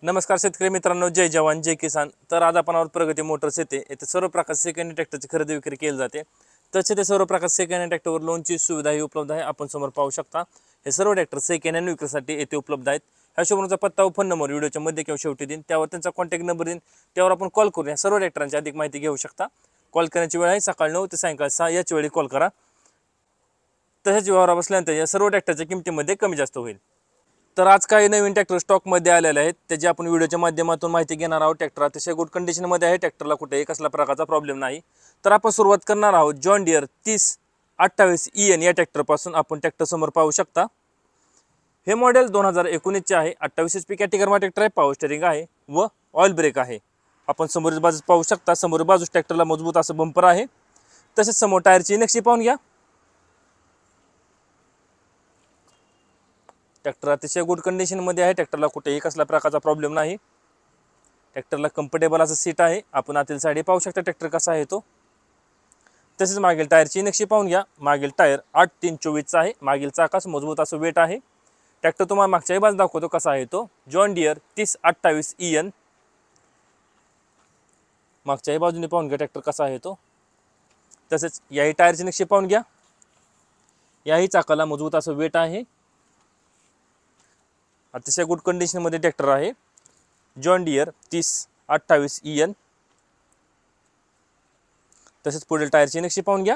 नमस्कार शेतकरी मित्रांनो, जय जवान जय किसान। तर आज आपण आहोत प्रगती मोटर्स येथे सर्व प्रकारचे सेकंड हँड ट्रॅक्टरची खरेदी विक्री केली जाते। तसे ते सर्व प्रकारचे सेकंड हँड ट्रॅक्टरवर लोनची सुविधाही उपलब्ध आहे। आपण समोर पाहू शकता हे सर्व ट्रॅक्टर सेकंड हँड विक्रीसाठी येथे उपलब्ध आहेत। ह्या शोरूमचा पत्ता व फोन नंबर व्हिडिओच्या मध्ये किंवा शेवटी देईन, त्यावर त्यांचा कॉन्टॅक्ट नंबर देईन, त्यावर आपण कॉल करून या सर्व ट्रॅक्टरांची अधिक माहिती घेऊ शकता। कॉल करण्याची वेळ आहे सकाळी 9 ते सायंकाळी 6 याच वेळी कॉल करा। तसेच व्यवहार बसल्यानंतर या सर्व ट्रॅक्टरच्या किमतीमध्ये कमी जास्त होईल। तर आज काही नवीन ट्रॅक्टर स्टॉकमध्ये आलेले आहेत, त्याची आपण व्हिडिओच्या माध्यमातून माहिती घेणार आहोत। ट्रॅक्टर अतिशय गुड कंडिशनमध्ये आहे, ट्रॅक्टरला कुठेही कसला प्रकारचा प्रॉब्लेम नाही। तर आपण सुरुवात करणार आहोत जॉन डियर 3028 EN या ट्रॅक्टरपासून। आपण ट्रॅक्टर समोर पाहू शकता, हे मॉडेल 2019 चे आहे। 28 HP कॅटेगरीमध्ये ट्रॅक्टर आहे, पॉवर स्टीअरिंग आहे व ऑइल ब्रेक आहे। आपण समोरील बाजूस पाहू शकता, समोर बाजूस ट्रॅक्टरला मजबूत असं बंपर आहे। तसेच समोर टायरची नक्षी पाहून घ्या। ट्रॅक्टर अतिशय गुड कंडिशनमध्ये आहे, ट्रॅक्टरला कुठेही कसला प्रकारचा प्रॉब्लेम नाही। ट्रॅक्टरला कम्फर्टेबल असं सीट आहे। आपण आतील साइड पाहू शकता ट्रॅक्टर कसा आहे तो। तसेच मागील टायरची नक्षी पाहून घ्या। मागील टायर 8324 चा आहे। मागील चाकास मजबूत असं वेट आहे। ट्रॅक्टर तुम्हाला मागच्याही बाजूस दाखवतो कसा आहे तो। जॉन डियर 3028 EN मागच्याही बाजूने पाहून घ्या ट्रॅक्टर कसा आहे तो। तसेच याही टायरची नक्षी पाहून घ्या। याही चाकाला मजबूत असं वेट आहे। अतिशय गुड कंडिशनमध्ये ट्रॅक्टर आहे जॉन डियर 3028 EN। तसेच पुढील टायरची नक्षी पाहून घ्या।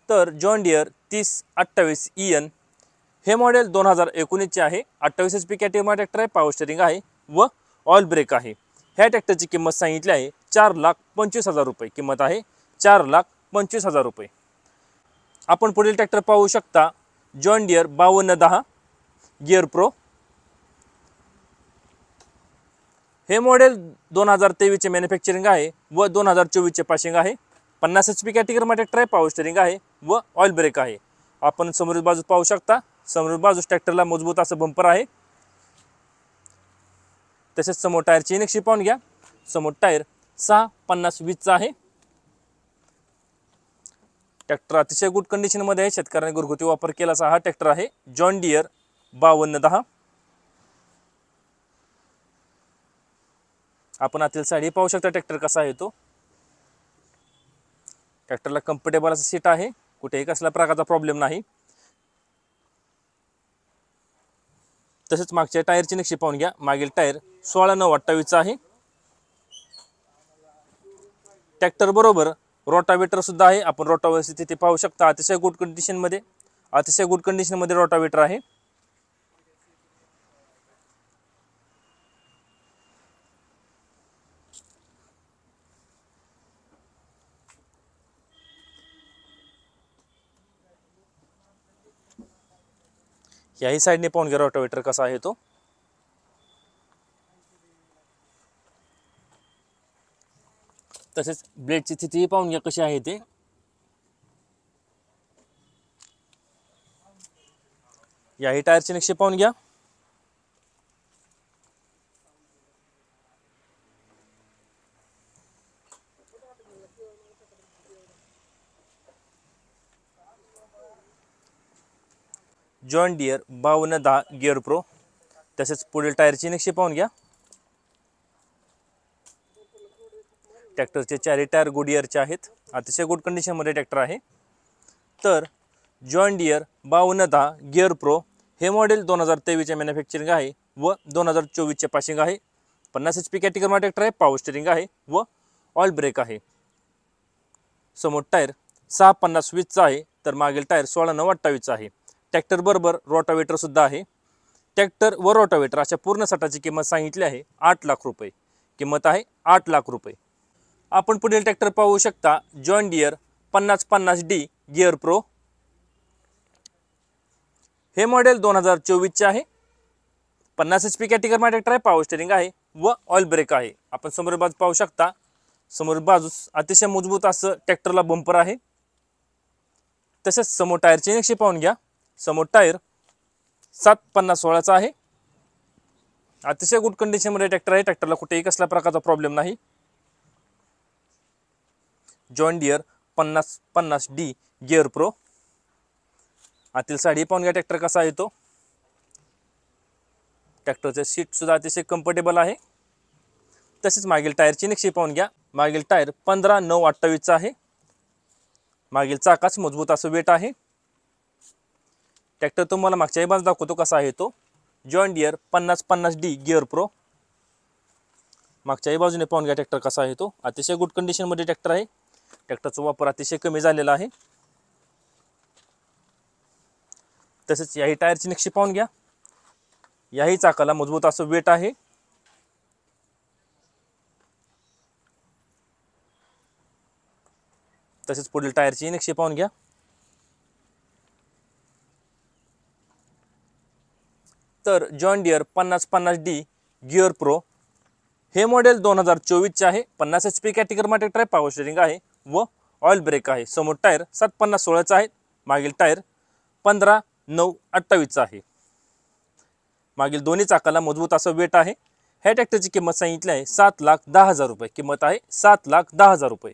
तर जॉन डियर 3028 EN हे मॉडेल 2019 चे आहे। 28 HP कॅटेगरीमध्ये ट्रॅक्टर आहे, पॉवर स्टीअरिंग आहे व ऑइल ब्रेक आहे। ह्या ट्रॅक्टरची किंमत सांगितली आहे 4,25,000 रुपये। किंमत आहे 4,25,000 रुपये। आपण पुढील ट्रॅक्टर पाहू शकता, जॉन डियर 5210 गियर प्रो। हे मॉडेल 2023 चे मॅन्युफॅक्चरिंग आहे व 2024 चे पासिंग आहे। 50 HP कॅटेगरीमध्ये ट्रॅक्टर आहे, पॉवर स्टीअरिंग आहे व ऑइल ब्रेक आहे। आपण समोरील बाजूस पाहू शकता, समोरील बाजूस ट्रॅक्टरला मजबूत असं बंपर आहे। तसेच समोर टायरची नक्षी पाहून घ्या। समोर टायर 650/20 चा आहे। ट्रॅक्टर अतिशय गुड कंडिशनमध्ये आहे, शेतकऱ्यांनी घरगुती वापर केला असा हा ट्रॅक्टर आहे जॉन डियर 5210। आपण आतील साइड पाहू शकता ट्रॅक्टर कसा आहे तो। ट्रॅक्टरला कम्फर्टेबल असं सीट आहे, कुठेही कसला प्रकारचा प्रॉब्लेम नाही। तसेच मागच्या टायरची नक्षी पाहून घ्या। मागील टायर 16/9/28 चा आहे। ट्रॅक्टर बरोबर रोटावेटर सुद्धा आहे। आपण रोटावेटर तिथे पाहू शकता, अतिशय गुड कंडिशनमध्ये रोटावेटर आहे। याही साइडने पाहून घ्या रोटावेटर कसा आहे तो। तसेच ब्लेडची स्थिती पाहून घ्या कशी आहे ते। याही टायरची नक्षी पाहून घ्या। John Deere 5210 gear pro. तसेच पुढील टायरची नक्षी पाहून घ्या। ट्रॅक्टरचे चारही टायर गुडइयरचे आहेत, अतिशय गुड कंडिशनमध्ये ट्रॅक्टर आहे। तर जॉन डियर 5210 गियर प्रो हे मॉडेल 2023 चे मॅन्युफॅक्चरिंग आहे व 2024 चे पासिंग आहे। 50 HP कॅटेगरीमध्ये ट्रॅक्टर आहे, पॉवर स्टीअरिंग आहे व ऑइल ब्रेक आहे। समोर टायर 650/20 चा आहे, तर मागील टायर 16/9/28 चा आहे। ट्रॅक्टर बरोबर रोटावेटर सुद्धा आहे। ट्रॅक्टर व रोटावेटर अशा पूर्ण सेटाची किंमत सांगितली आहे 8 लाख रुपये। किंमत आहे 8 लाख रुपये। आपण पुढील ट्रॅक्टर पाहू शकता, John Deere 5050D gear pro. हे मॉडेल 2024 चे आहे। 50 HP कॅटेगरीमध्ये ट्रॅक्टर आहे, पॉवर स्टीअरिंग आहे व ऑइल ब्रेक आहे। आपण समोर बाजू पाहू शकता, समोर बाजूस अतिशय मजबूत असं ट्रॅक्टरला बंपर आहे। तसेच समोर टायरची नक्षी पाहून घ्या। समोर टायर 750/16 चा आहे। अतिशय गुड कंडिशनमध्ये ट्रॅक्टर आहे, ट्रॅक्टरला कुठेही कसला प्रकारचा प्रॉब्लेम नाही। John Deere 5050D gear pro. आतील साइड पाहून घ्या ट्रॅक्टर कसा आहे तो। ट्रॅक्टरचे सीट सुद्धा अतिशय कम्फर्टेबल आहे। तसेच मागील टायरची नक्षी पाहून घ्या। मागील टायर 15/9/28 आहे। मागील चाकाच मजबूत असं वेट आहे। ट्रॅक्टर तुम्हाला मागच्याही बाजूस दाखवतो कसा आहे तो। John Deere 5050D gear pro. मागच्याही बाजूने पाहून घ्या ट्रॅक्टर कसा आहे तो। अतिशय गुड कंडिशन मध्ये ट्रॅक्टर आहे। ट्रॅक्टरचा वापर अतिशय कमी झालेला आहे। तसेच याही टायरची नक्षी पाहून घ्या। याही चाकाला मजबूत असं वेट आहे। तसेच पुढील टायरची नक्षी पाहून घ्या। तर John Deere 5050D gear pro हे मॉडेल 2024 चे आहे। 50 HP कॅटेगरी ट्रॅक्टर आहे। पॉवर स्टीअरिंग आहे व ऑइल ब्रेक आहे। समोर टायर 750/16 आहे। मागील टायर 15/9/28 आहे। मागील दोन्ही चाकाला मजबूत असं वेट आहे। ह्या ट्रॅक्टरची किंमत सांगितली आहे 7,10,000 रुपये। किंमत आहे 7,10,000 रुपये।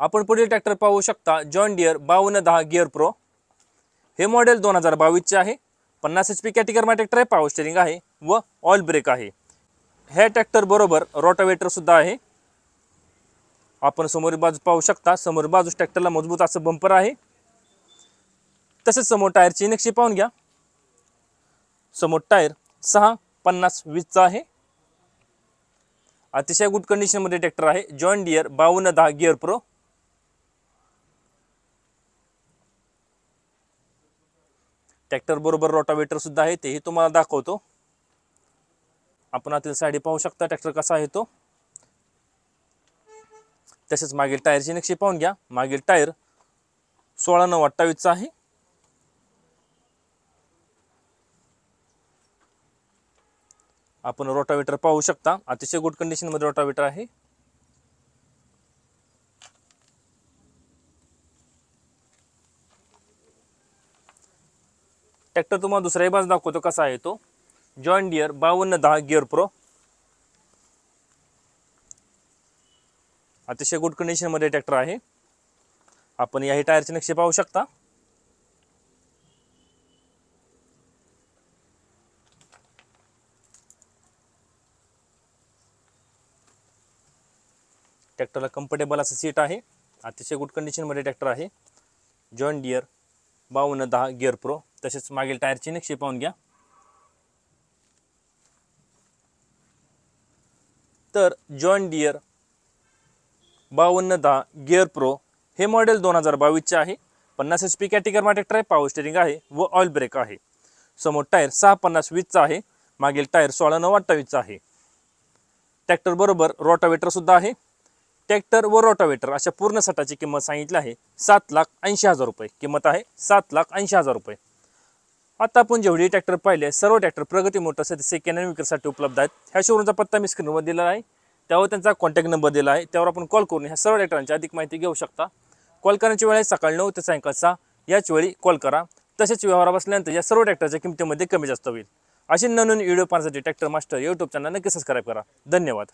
आपण पुढील ट्रॅक्टर पाहू शकता जॉन डियर 5210 गिअर प्रो हे मॉडेल 2022 चे आहे। 50 HP कॅटेगरी ट्रॅक्टर आहे। पॉवर स्टीअरिंग आहे व ऑइल ब्रेक आहे। ह्या ट्रॅक्टर बरोबर रोटावेटर सुद्धा आहे। आपण समोर बाजू पाहू शकता। समोर बाजूस ट्रॅक्टरला मजबूत असं बंपर आहे। तसेच समोर टायरची नक्षी पाहून घ्या। समोर टायर 6/50/20 चा आहे। अतिशय गुड कंडिशन मध्ये ट्रॅक्टर आहे। John Deere 5210 gear pro. Tractor बरोबर रोटावेटर सुद्धा आहे, तेही तुम्हाला दाखवतो। आपण आतील साइड पाहू शकता ट्रॅक्टर कसा आहे तो। तसेच मागील टायरची नक्षी पाहून घ्या। मागील टायर 16/9/28 चा आहे। आपण रोटावेटर पाहू शकता। अतिशय गुड कंडिशन मध्ये रोटावेटर आहे। ट्रॅक्टर तुम्हाला दुसऱ्याही बाजूस दाखवतो कसा आहे तो। जॉन डियर 5210 गिअर प्रो अतिशय गुड कंडिशन मध्ये ट्रॅक्टर आहे। आपण याही टायरची नक्षी पाहू शकता। ट्रॅक्टरला कम्फर्टेबल असं सीट आहे। अतिशय गुड कंडिशन मध्ये ट्रॅक्टर आहे। John Deere 5210 gear pro. तसेच मागील टायरची नक्षी पाहून घ्या। तर जॉन डियर 5210 गिअर प्रो हे मॉडेल 2022 चे आहे। 50 HP कॅटेगरी ट्रॅक्टर आहे। पॉवर स्टीअरिंग आहे व ऑइल ब्रेक आहे। समोर टायर 6/50/20 चा आहे। मागील टायर 16/9/28 चा आहे। ट्रॅक्टर बरोबर रोटावेटर सुद्धा आहे। ट्रॅक्टर व रोटावेटर अशा पूर्ण सेटाची किंमत सांगितली आहे 7,80,000 रुपये। किंमत आहे 7,80,000 रुपये। आता आपण जेवढे ट्रॅक्टर पाहिले सर्व ट्रॅक्टर प्रगती मोटर्स सेकंड हँड विक्रीसाठी उपलब्ध आहेत। ह्या शोरूमचा पत्ता मी स्क्रीनवर दिला आहे, त्यावर त्यांचा कॉन्टॅक्ट नंबर दिला आहे, त्यावर आपण कॉल करून ह्या सर्व ट्रॅक्टरांची अधिक माहिती घेऊ शकता। कॉल करण्याची वेळ आहे सकाळी 9 ते सायंकाळी 6 याच वेळी कॉल करा। तसेच व्यवहार बसल्यानंतर या सर्व ट्रॅक्टरच्या किमतीमध्ये कमी जास्त होईल। अशी नवीन व्हिडिओ पाहण्यासाठी ट्रॅक्टर मास्टर यूट्यूब चॅनल नक्की सबस्क्राइब करा। धन्यवाद।